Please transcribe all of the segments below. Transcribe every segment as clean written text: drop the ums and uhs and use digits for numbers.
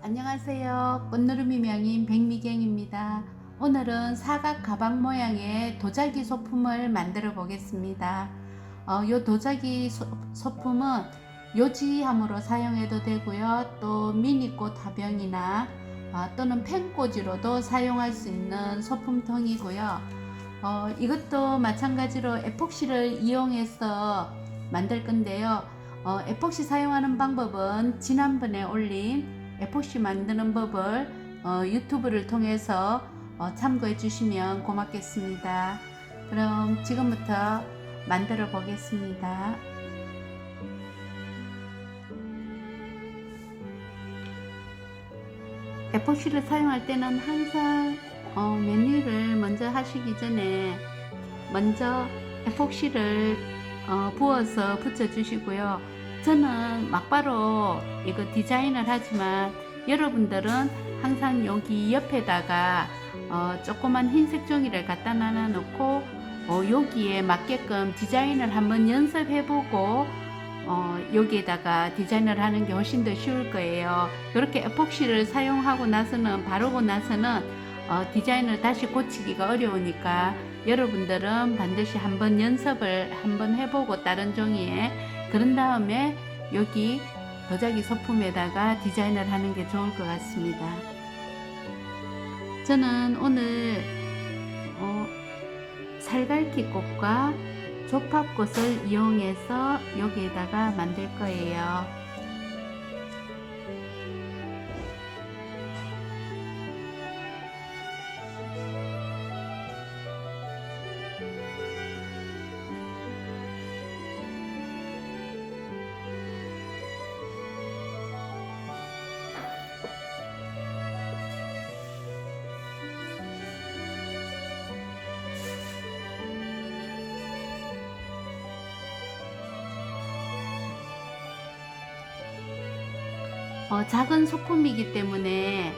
안녕하세요. 꽃누르미 명인 백미경입니다. 오늘은 사각 가방 모양의 도자기 소품을 만들어 보겠습니다. 요 도자기 소품은 요지함으로 사용해도 되고요. 또 미니꽃 화병이나 또는 펜꽂이로도 사용할 수 있는 소품통이고요. 이것도 마찬가지로 에폭시를 이용해서 만들 건데요. 에폭시 사용하는 방법은 지난번에 올린 에폭시 만드는 법을 유튜브를 통해서 참고해 주시면 고맙겠습니다. 그럼 지금부터 만들어 보겠습니다. 에폭시를 사용할 때는 항상 메뉴를 먼저 하시기 전에 먼저 에폭시를 부어서 붙여 주시고요. 저는 막바로 이거 디자인을 하지만 여러분들은 항상 여기 옆에다가 조그만 흰색 종이를 갖다 놔 놓고 여기에 맞게끔 디자인을 한번 연습해 보고 여기에다가 디자인을 하는 게 훨씬 더 쉬울 거예요. 이렇게 에폭시를 사용하고 나서는 바르고 나서는 디자인을 다시 고치기가 어려우니까 여러분들은 반드시 한번 연습을 한번 해보고 다른 종이에 그런 다음에 여기 도자기 소품에다가 디자인을 하는 게 좋을 것 같습니다. 저는 오늘 살갈키 꽃과 조팝꽃을 이용해서 여기에다가 만들 거예요. 작은 소품이기 때문에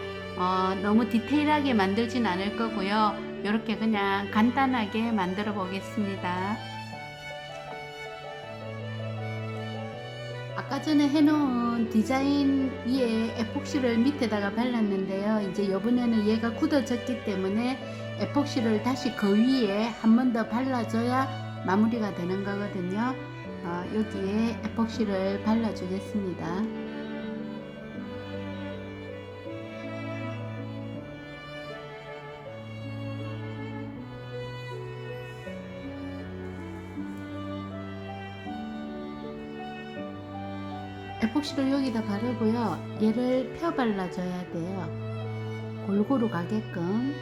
너무 디테일하게 만들진 않을 거고요. 이렇게 그냥 간단하게 만들어 보겠습니다. 아까 전에 해놓은 디자인 위에 에폭시를 밑에다가 발랐는데요. 이제 이번에는 얘가 굳어졌기 때문에 에폭시를 다시 그 위에 한 번 더 발라줘야 마무리가 되는 거거든요. 여기에 에폭시를 발라주겠습니다. 에폭시를 여기다 바르고요. 얘를 펴 발라줘야 돼요. 골고루 가게끔.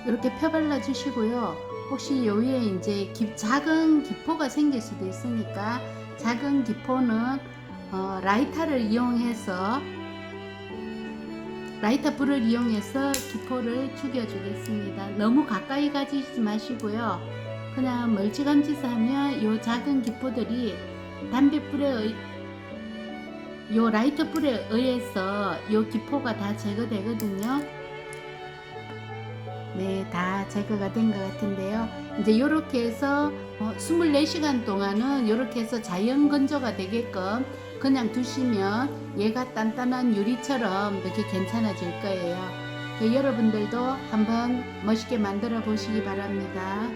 이렇게 펴 발라 주시고요. 혹시 요 위에 이제 작은 기포가 생길 수도 있으니까 작은 기포는 라이터 불을 이용해서 기포를 죽여 주겠습니다. 너무 가까이 가지지 마시고요. 그냥 멀찌감치서 하면 요 작은 기포들이 요 라이터 불에 의해서 요 기포가 다 제거되거든요. 네, 다 제거가 된 것 같은데요. 이제 이렇게 해서 24시간 동안은 이렇게 해서 자연 건조가 되게끔 그냥 두시면 얘가 단단한 유리처럼 이렇게 괜찮아질 거예요. 여러분들도 한번 멋있게 만들어 보시기 바랍니다.